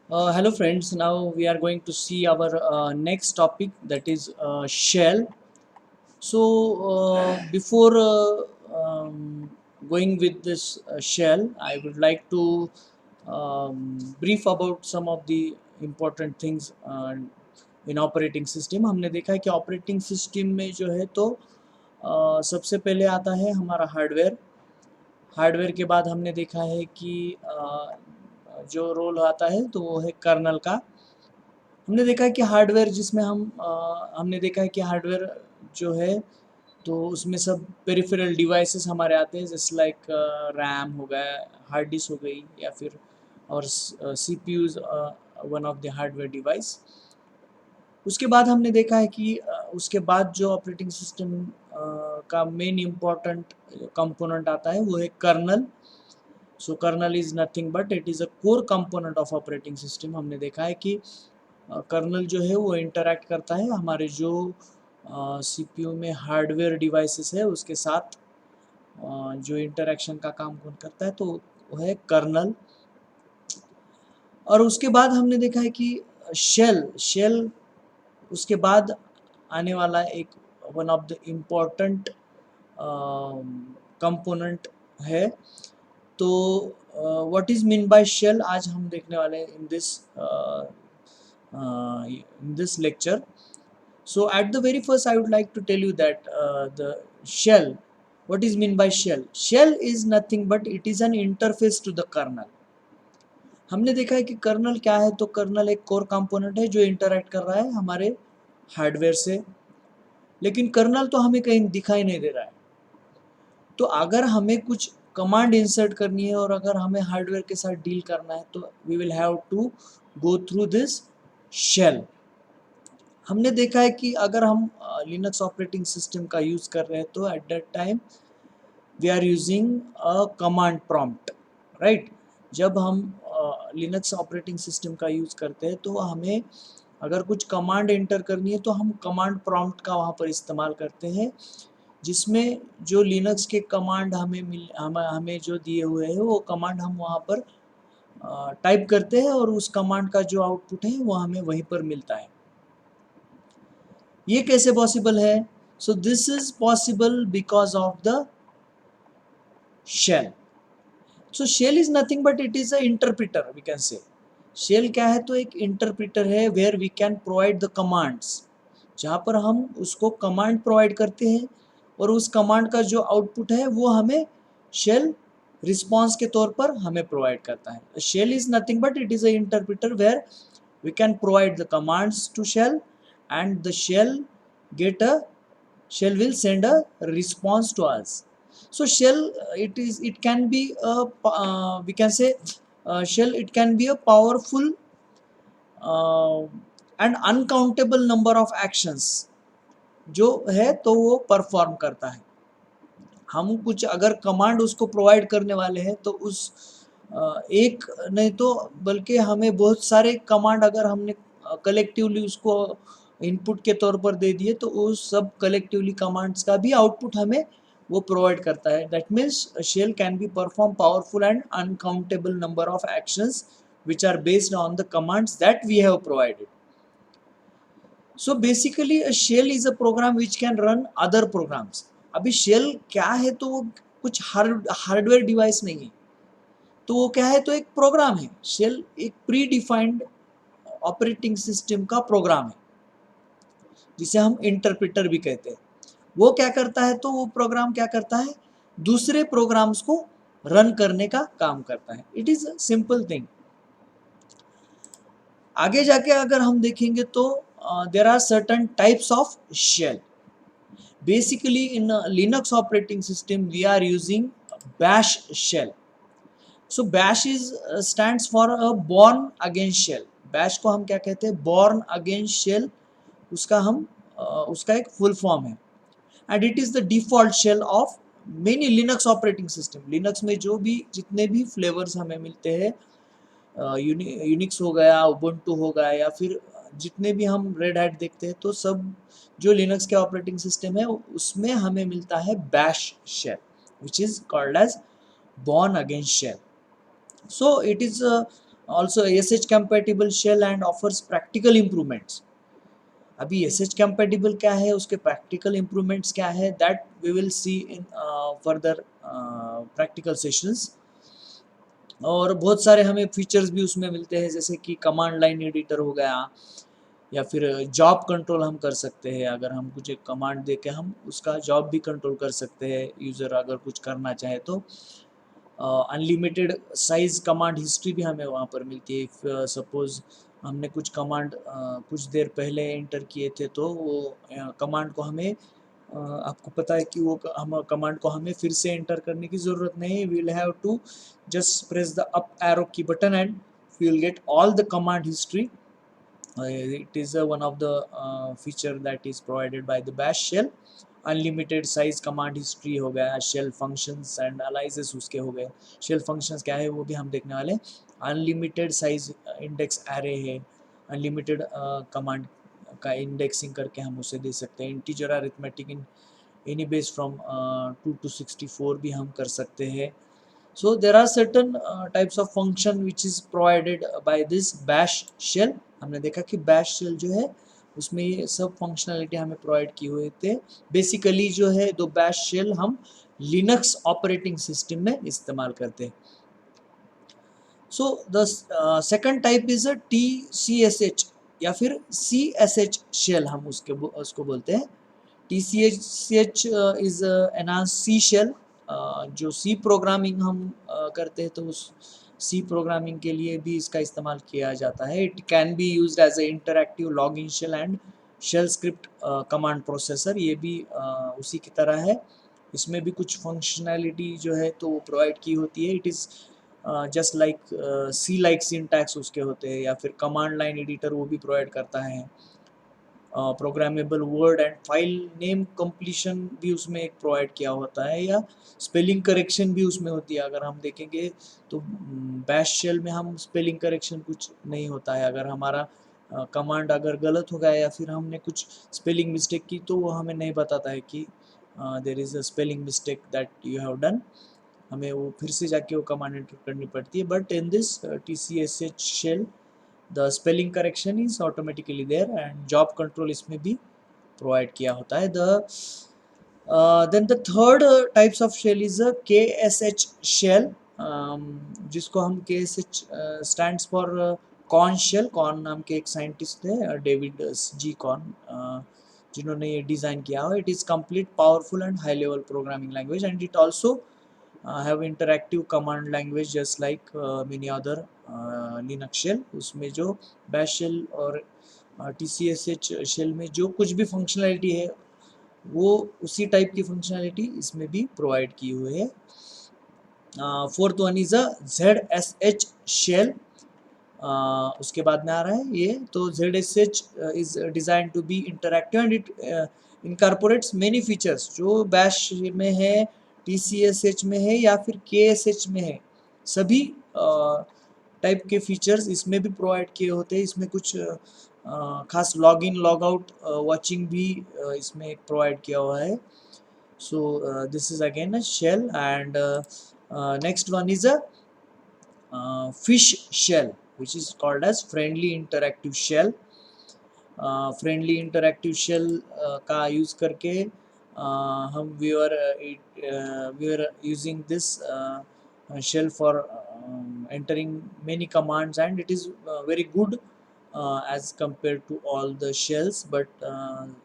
Hello friends, now we are going to see our next topic, that is shell. Before going with this shell, I would like to brief about some of the important things in operating system. हमने देखा है कि operating system में जो है तो सबसे पहले आता है हमारा हार्डवेयर। हार्डवेयर के बाद हमने देखा है कि जो रोल आता है तो वो है कर्नल का। हमने देखा है कि हार्डवेयर जिसमें हमने देखा है कि हार्डवेयर जो है तो उसमें सब पेरिफेरल डिवाइसेस हमारे आते हैं, जैसे लाइक रैम हो गया, हार्ड डिस्क हो गई, या फिर और CPUs, one of the hardware device. उसके बाद हमने देखा है कि उसके बाद जो ऑपरेटिंग सिस्टम का मेन इम्पॉर्टेंट कंपोनेंट आता है वो है kernel. So kernel is nothing but it is a core component of operating system. हमने देखा है कि कर्नल जो है वो इंटरैक्ट करता है हमारे जो सीपीयू में हार्डवेयर डिवाइसेस है उसके साथ। जो इंटरैक्शन का काम कौन करता है तो वो है कर्नल। और उसके बाद हमने देखा है कि शेल शेल उसके बाद आने वाला एक one of the important component है। तो what is mean by shell आज हम देखने वाले हैं in this lecture. So at the very first, I would like to tell you that the shell, what is mean by shell? Shell is nothing but it is an interface to the kernel. हमने देखा है कि colonel क्या है, तो colonel एक core component है जो इंटरैक्ट कर रहा है हमारे हार्डवेयर से, लेकिन कर्नल तो हमें कहीं दिखाई नहीं दे रहा है। तो अगर हमें कुछ कमांड इंसर्ट करनी है और अगर हमें हार्डवेयर के साथ डील करना है तो we will have to go through this shell. हमने देखा है कि अगर हम लिनक्स ऑपरेटिंग सिस्टम का यूज़ कर रहे हैं तो at that time we are using a command prompt, right. जब हम लिनक्स ऑपरेटिंग सिस्टम का यूज़ करते हैं तो हमें अगर कुछ कमांड एंटर करनी है तो हम कमांड प्रॉम्प्ट का वहाँ पर इस्तेमाल करते हैं, जिसमें जो लिनक्स के कमांड हमें जो दिए हुए हैं वो कमांड हम वहाँ पर टाइप करते हैं और उस कमांड का जो आउटपुट है वो हमें वहीं पर मिलता है। ये कैसे पॉसिबल है? So this is possible because of the shell. So shell is nothing but it is a interpreter, we can say. Shell क्या है? तो एक इंटरप्रिटर है where we can provide the commands, जहाँ पर हम उसको कमांड प्रोवाइड करते हैं और उस कमांड का जो आउटपुट है वो हमें शेल रिस्पॉन्स के तौर पर हमें प्रोवाइड करता है। Shell is nothing but it is a interpreter where we can provide the commands to shell, and the shell will send a response to us. So shell, it can be a we can say shell, it can be a powerful and uncountable number of actions जो है तो वो perform करता है। हम कुछ अगर command उसको प्रोवाइड करने वाले हैं तो उस एक नहीं तो बल्कि हमें बहुत सारे कमांड अगर हमने कलेक्टिवली उसको इनपुट के तौर पर दे दिए तो उस सब कलेक्टिवली कमांड्स का भी आउटपुट हमें वो प्रोवाइड करता है। That means shell can be perform powerful and uncountable number of actions which are based on the commands that we have provided. So basically a shell is a program which can run other programs. अभी shell क्या है? तो वो कुछ hardware device नहीं है, तो वो क्या है? तो एक प्रोग्राम है। शेल एक प्री डिफाइंड ऑपरेटिंग सिस्टम का प्रोग्राम है जिसे हम इंटरप्रेटर भी कहते हैं। वो क्या करता है? तो वो प्रोग्राम क्या करता है? दूसरे प्रोग्राम्स को रन करने का काम करता है। It is a simple thing. आगे जाके अगर हम देखेंगे तो there are certain types of shell. Basically, in a Linux operating system, we are using Bash shell. So Bash is stands for a born against shell. Bash को हम क्या कहते हैं? Born against shell। उसका हम उसका एक full form है। And it is the default shell of many Linux operating system. Linux में जो भी जितने भी flavors हमें मिलते हैं, यूनिक्स हो गया, उबुंटू हो गया, या फिर जितने भी हम रेड हैट देखते हैं, तो सब जो लिनक्स के ऑपरेटिंग सिस्टम है उसमें हमें मिलता है bash shell which is called as Bourne against shell. So it is also SH compatible shell and offers practical improvements. अभी SH compatible क्या है, उसके practical improvements क्या है, that we will see in further practical sessions. और बहुत सारे हमें फीचर्स भी उसमें मिलते हैं, जैसे कि कमांड लाइन एडिटर हो गया, या फिर जॉब कंट्रोल हम कर सकते हैं। अगर हम कुछ एक कमांड दे के हम उसका जॉब भी कंट्रोल कर सकते हैं, यूज़र अगर कुछ करना चाहे तो। अनलिमिटेड साइज़ कमांड हिस्ट्री भी हमें वहाँ पर मिलती है। इफ़ सपोज़ हमने कुछ कमांड कुछ देर पहले एंटर किए थे, तो वो कमांड को हमें आपको पता है कि वो हम कमांड को हमें फिर से एंटर करने की ज़रूरत नहीं है। We will have to just press the up arrow key button and you will get all the command history. It is one of the feature that is provided by the bash shell. Unlimited size command history हो गया, shell functions and analysis उसके हो गए। Shell functions क्या है वो भी हम देखने वाले। अनलिमिटेड साइज इंडेक्स एरे है, अनलिमिटेड कमांड का इंडेक्सिंग करके हम उसे दे सकते हैं। Integer arithmetic in any base from 2 to 64 भी हम कर सकते हैं। So there are certain types of function which is provided by this bash shell. हमने देखा कि bash shell जो है उसमें ये सब फंक्शनलिटी हमें प्रोवाइड किए हुए थे। बेसिकली जो है दो bash shell हम लिनक्स ऑपरेटिंग सिस्टम में इस्तेमाल करते हैं। So the second type is a TCSH या फिर CSH शेल, हम उसको बोलते हैं। TCSH is enhance C shell. जो सी प्रोग्रामिंग हम करते हैं तो उस सी प्रोग्रामिंग के लिए भी इसका इस्तेमाल किया जाता है। It can be used as a interactive login shell and shell script command processor. ये भी उसी की तरह है। इसमें भी कुछ फंक्शनैलिटी जो है तो वो प्रोवाइड की होती है। It is just like C like syntax उसके होते हैं, या फिर कमांड लाइन एडिटर वो भी प्रोवाइड करता है। Programmable word and file name completion भी उसमें एक प्रोवाइड किया होता है, या स्पेलिंग करेक्शन भी उसमें होती है। अगर हम देखेंगे तो बैश शेल में हम स्पेलिंग करेक्शन कुछ नहीं होता है। अगर हमारा कमांड अगर गलत हो गया या फिर हमने कुछ स्पेलिंग मिस्टेक की, तो वो हमें नहीं बताता है कि there is a spelling mistake that you have done. हमें वो फिर से जाके वो कमांड एंटर करनी पड़ती है। But in this TCSH shell the spelling correction is automatically there and job control इसमें भी प्रोवाइड किया होता है। The then the third types of shell is a KSH shell, जिसको हम KSH stands for Korn shell. Korn नाम के एक साइंटिस्ट है, डेविड जी कॉर्न, जिन्होंने ये डिज़ाइन किया हुआ। It is complete powerful and high level programming language and it also have interactive command language just like many other Linux shell। उसमें जो bash shell और TCSH shell में जो कुछ भी फंक्शनैलिटी है वो उसी टाइप की फंक्शनैलिटी इसमें भी प्रोवाइड की हुई है। Fourth one is a ZSH shell. उसके बाद में आ रहा है ये, तो ZSH is design to be interactive and it incorporates many features जो बैश में है, TCSH में है या फिर KSH में है। सभी टाइप के फीचर्स इसमें भी प्रोवाइड किए होते हैं। इसमें कुछ खास log in log out watching भी इसमें प्रोवाइड किया हुआ है। So this is again a shell and next one is a fish shell which is called as friendly interactive shell। Friendly interactive shell का यूज़ करके हम we are using this shell for entering many commands and it is very good as compared to all the shells, but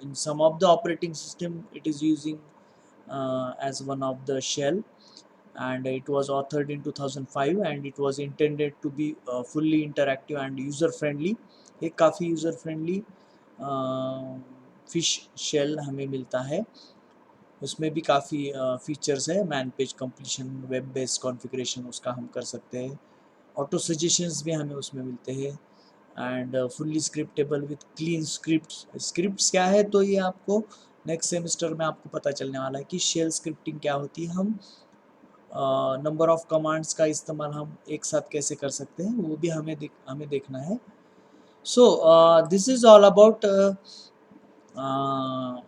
in some of the operating system it is using as one of the shell, and it was authored in 2005 and it was intended to be fully interactive and user friendly। ये काफ़ी user friendly fish shell हमें मिलता है। उसमें भी काफ़ी features है, man page completion, web based configuration उसका हम कर सकते हैं। ऑटो सजेशंस भी हमें उसमें मिलते हैं and fully scriptable with clean scripts. Scripts क्या है, तो ये आपको नेक्स्ट सेमेस्टर में आपको पता चलने वाला है कि शेल स्क्रिप्टिंग क्या होती है। हम नंबर ऑफ कमांड्स का इस्तेमाल हम एक साथ कैसे कर सकते हैं वो भी हमें देखना है। So this is all about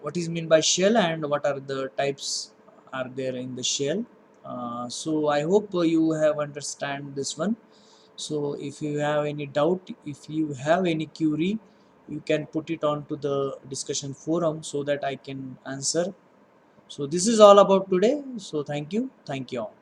what is mean by shell and what are the types are there in the shell। So I hope you have understand this one। So if you have any doubt, if you have any query, you can put it on to the discussion forum so that I can answer. So this is all about today. So thank you all.